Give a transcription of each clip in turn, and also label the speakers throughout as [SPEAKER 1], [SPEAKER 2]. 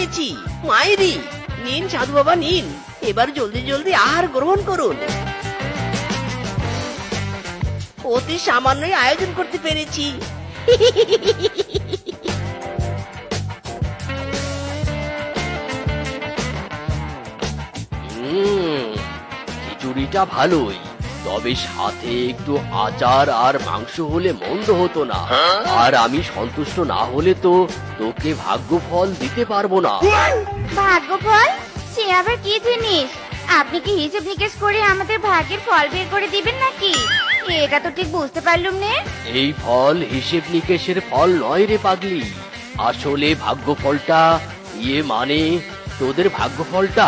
[SPEAKER 1] পেরেছি। মায়েরি, নিন সাধু বাবা নিন, এবার জলদি জলদি আহার গ্রহণ করুন। অতি সামান্যই আয়োজন করতে পেরেছি।
[SPEAKER 2] খিচুড়িটা ভালোই, তবে সাথে একটু আচার আর মাংস হলে মন্দ হতো না। আর আমি সন্তুষ্ট না হলে তো তোকে ভাগ্য ফল দিতে পারবো না।
[SPEAKER 3] ভাগ্যফল? সে আবার কি জিনিস? আপনি কি হিসেব নিকেশ করে আমাদের ভাগ্যের ফল বের করে দিবেন নাকি? এটা তো ঠিক বুঝতে পারলুম না।
[SPEAKER 2] এই ফল হিসেব নিকেশের ফল নয় রে পাগলি, আসলে ভাগ্যফলটা মানে তোদের ভাগ্যফলটা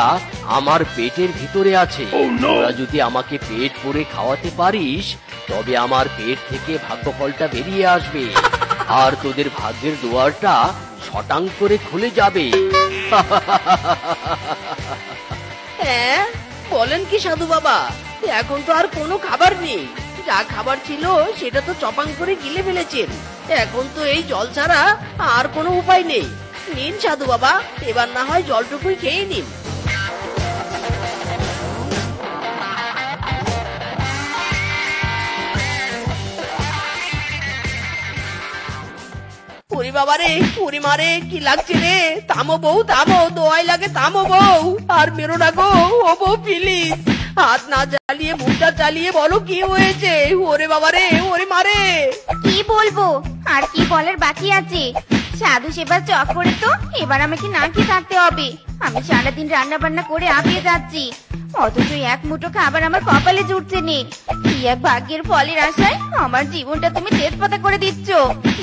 [SPEAKER 2] আমার পেটের ভিতরে আছে। তোরা যদি আমাকে পেট ভরে খাওয়াতে পারিস তবে আমার পেট থেকে ভাগ্যফলটা বেরিয়ে আসবে আর তোদের ভাগ্যের দুয়ারটা শটাং করে খুলে যাবে।
[SPEAKER 1] হ্যাঁ, বলেন কি সাধু বাবা? এখন তো আর কোনো খাবার নেই, যা খাবার ছিল সেটা তো চপাং করে গিলে ফেলেছেন। এখন তো এই জল ছাড়া আর কোনো উপায় নেই। নিন সাধু বাবা, এবার না হয় জলটুকুই খেয়ে নিন। ওরে বাবা রে, ওরে মারে, কি লাগছে রে? থামো বউ, থামো, দোয়াই লাগে, থামো বউ, আর মেরো না গো। ও বউ প্লিজ, হাত না জ্বালিয়ে মুখটা চালিয়ে বলো কি হয়েছে। ওরে বাবা রে, ওরে মারে।
[SPEAKER 3] কি বলবো আর কি বলার বাকি আছে? সাধু সেবার চক্করে তো এবার আমাকে না খেয়ে থাকতে হবে। আমি সারাদিন রান্না বান্না করে আপিয়ে যাচ্ছি, অথচ এক মুঠো খাবার আমার কপালে জুটছে নে। কি এক ভাগ্যের ফলের আশায় আমার জীবনটা তুমি তেজপাতা করে দিচ্ছ।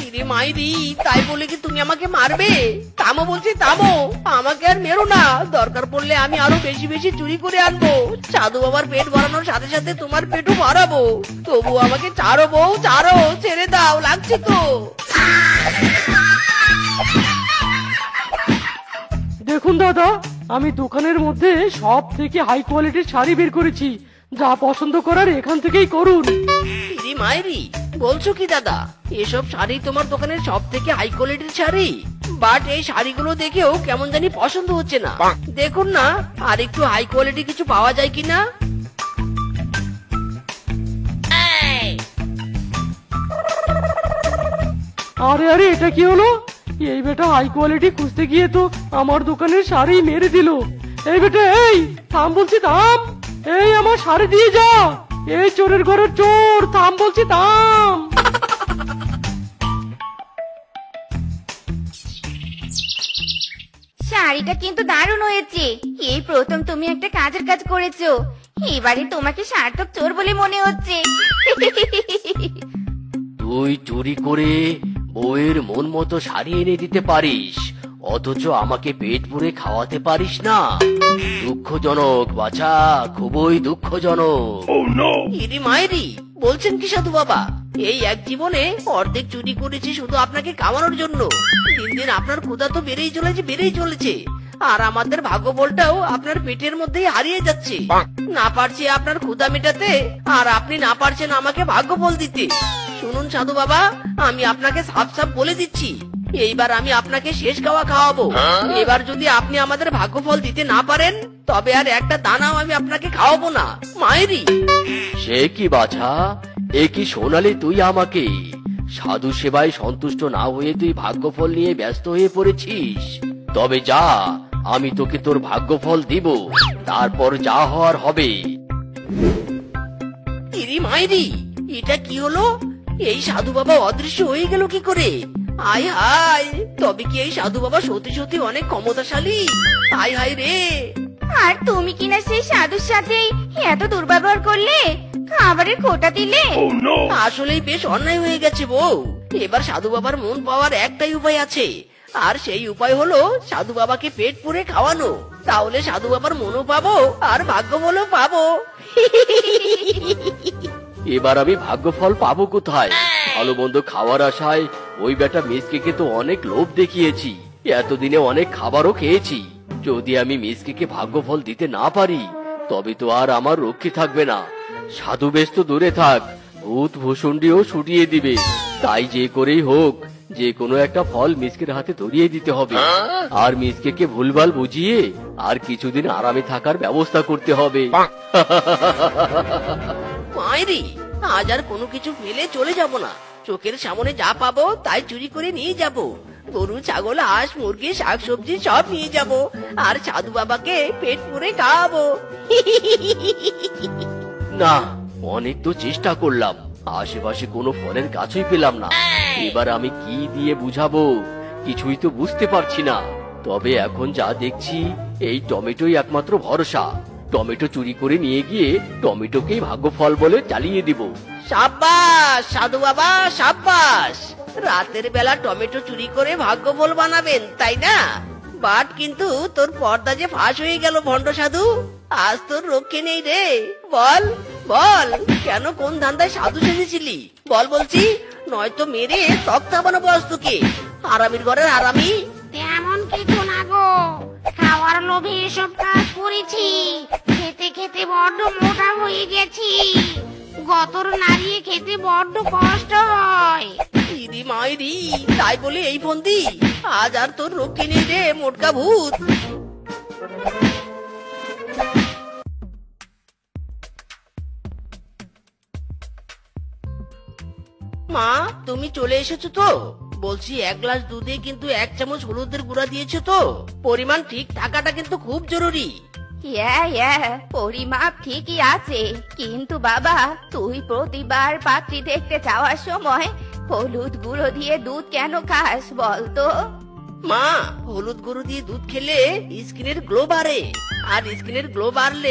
[SPEAKER 1] ইরে মাইরি, তাই বলে কি তুমি আমাকে মারবে? থামো বলছি, থামো, আমাকে আর মেরো না। দরকার পড়লে আমি আরো বেশি বেশি চুরি করে আনবো। সাধু বাবার পেট ভরানোর সাথে সাথে তোমার পেটও ভরাবো। তবু আমাকে ছাড়ো বউ, ছাড়ো, ছেড়ে দাও, লাগছে তো।
[SPEAKER 4] দেখুন দাদা, আমি দোকানের মধ্যে সব থেকে হাই কোয়ালিটির শাড়ি বের করেছি, যা পছন্দ করার এখান থেকেই করুন।
[SPEAKER 1] ইরে মাইরি, বলছো কি দাদা? এসব শাড়ি তোমার দোকানের সব থেকে হাই কোয়ালিটির শাড়ি? বাট এই শাড়িগুলো দেখেও কেমন জানি পছন্দ হচ্ছে না। দেখুন না আর একটু হাই কোয়ালিটি কিছু পাওয়া যায় কিনা।
[SPEAKER 4] আরে আরে, এটা কি হলো? এই বেটা হাই কোয়ালিটি খুঁজতে গিয়ে তো আমার দোকানের শাড়ি মেরে দিল। এই বেটা, এই থাম বলছি, থাম। এই আমার শাড়ি দিয়ে যা। এই চোরের ঘরের চোর, থাম বলছি, থাম।
[SPEAKER 3] শাড়িটা কিন্তু দারুণ হয়েছে। এই প্রথম তুমি একটা কাজের কাজ করেছো। এবারে তোমাকে সার্থক চোর বলে মনে হচ্ছে।
[SPEAKER 2] তুই চুরি করে বউয়ের মন মতো শাড়ি এনে দিতে পারিস, অথচ আমাকে পেট পুরে খাওয়াতে পারিস না। দুঃখজনক বাছা, খুবই দুঃখজনক।
[SPEAKER 1] ইরি মায়েরি, বলছেন কি সাধু বাবা? এই এক জীবনে অর্ধেক চুরি করেছি শুধু আপনাকে খাওয়ানোর জন্য। দিন দিন আপনার ক্ষুধা তো বেড়েই চলেছে, বেড়েই চলেছে, আর আমাদের ভাগ্যবলটাও আপনার পেটের মধ্যেই হারিয়ে যাচ্ছে। না পারছি আপনার ক্ষুধা মেটাতে, আর আপনি না পারছেন আমাকে ভাগ্যফল দিতে। শুনুন সাধু বাবা, আমি আপনাকে সাফ সাফ বলে দিচ্ছি, এইবার আমি আপনাকে শেষ খাওয়া খাওয়াবো। এবার যদি আপনি আমাদের ভাগ্যফল দিতে না পারেন তবে আর একটা দানাও আমি আপনাকে খাওয়াবো না। মায়েরি,
[SPEAKER 2] সে কি বাছা, এ কি শোনালি তুই আমাকে? সাধু সেবায় সন্তুষ্ট না হয়ে তুই ভাগ্যফল নিয়ে ব্যস্ত হয়ে পড়েছিস। তবে যা, আমি তোকে তোর ভাগ্যফল দিব, তারপর যা হওয়ার হবে।
[SPEAKER 1] ইরি মায়েরি, এটা কি হলো? এই সাধু বাবা অদৃশ্য হয়ে গেল কি করে? আয় হায়, তবে কি এই সাধু বাবা সত্যি সত্যি অনেক ক্ষমতাশালী? আয় হায় রে।
[SPEAKER 3] আর তুমি কিনা সেই সাধুর সাথেই এত দুর্ব্যবহার করলে, খাবারের খোটা দিলে।
[SPEAKER 1] আসলেই বেশ অন্যায় হয়ে গেছে বউ। এবার সাধু বাবার মন পাওয়ার একটাই উপায় আছে, আর সেই উপায় হলো সাধু বাবাকে পেট পুরে খাওয়ানো। তাহলে সাধু বাবার মনও পাবো আর ভাগ্যফলও পাবো।
[SPEAKER 2] এবার আমি ভাগ্যফল পাবো কোথায়? ভালো মন্দ খাওয়ার আশায় ওই বেটা মিসকে তো অনেক লোভ দেখিয়েছি, এতদিনে অনেক খাবারও খেয়েছি। যদি আমি মিসকে ভাগ্যফল দিতে না পারি তবে তো আর আমার রক্ষে থাকবে না। সাধু বেশ তো দূরে থাক, ভূত ভূষণ্ডিও ছুটিয়ে দিবে। তাই যে করেই হোক যে কোনো একটা ফল মিসকের হাতে ধরিয়ে দিতে হবে আর মিসকে ভুলভাল বুঝিয়ে আর কিছুদিন আরামে থাকার ব্যবস্থা করতে হবে।
[SPEAKER 1] মায়েরি, আজ আর কোনো কিছু ফেলে চলে যাব না। চোখের সামনে যা পাবো তাই চুরি করে নিয়ে যাব। গরু, ছাগল, হাঁস, মুরগি, শাকসবজি সব নিয়ে যাব আর সাধু বাবাকে পেট পুরে খাওয়াবো।
[SPEAKER 2] না, অনেক তো চেষ্টা করলাম, আশেপাশে কোনো ফলের গাছই পেলাম না। এবার আমি কি দিয়ে বুঝাবো, কিছুই তো বুঝতে পারছি না। তবে এখন যা দেখছি এই টমেটোই একমাত্র ভরসা। টমেটো চুরি করে নিয়ে গিয়ে টমেটোকেই ভাগ্যফল বলে চালিয়ে দিব।
[SPEAKER 1] সাব্বাস সাধু বাবা, সাব্বাস। রাতের বেলা টমেটো চুরি করে ভাগ্যফল বানাবেন, তাই না? বাট কিন্তু তোর পর্দা যে ফাঁস হয়ে গেল ভণ্ড সাধু। আজ তোর রক্ষে নেই রে। বল বল, কেন কোন ধান্দায় সাধু সেজেছিলি? বল বলছি, নয়তো মেরে তক্তা বানাবো আজ তোকে। আরামির ঘরের আরামি।
[SPEAKER 5] তেমন কিছু না গো, খাওয়ার লোভে এসব কাজ করেছি। খেতে খেতে বড্ড মোটা হয়ে গেছি। গতর নাড়িয়ে খেতে বড্ড কষ্ট হয়।
[SPEAKER 1] ইরি মাইরি, তাই বলে এই ফন্দি? আজ আর তোর রক্ষে নেই রে মোটকা ভূত। মা, তুমি চলে এসেছো তো? বলছি, 1 গ্লাস দুধে কিন্তু 1 চামচ হলুদের গুঁড়া দিয়েছো তো? পরিমাণ ঠিক থাকাটা কিন্তু খুব জরুরি।
[SPEAKER 3] পরিমাপ ঠিকই আছে, কিন্তু বাবা তুই প্রতিবার পাত্রী দেখতে যাওয়ার সময় হলুদ গুঁড়ো দিয়ে দুধ কেন খাস বলতো?
[SPEAKER 1] মা, হলুদ গুঁড়ো দিয়ে দুধ খেলে স্কিনের গ্লো বাড়ে, আর স্কিনের গ্লো বাড়লে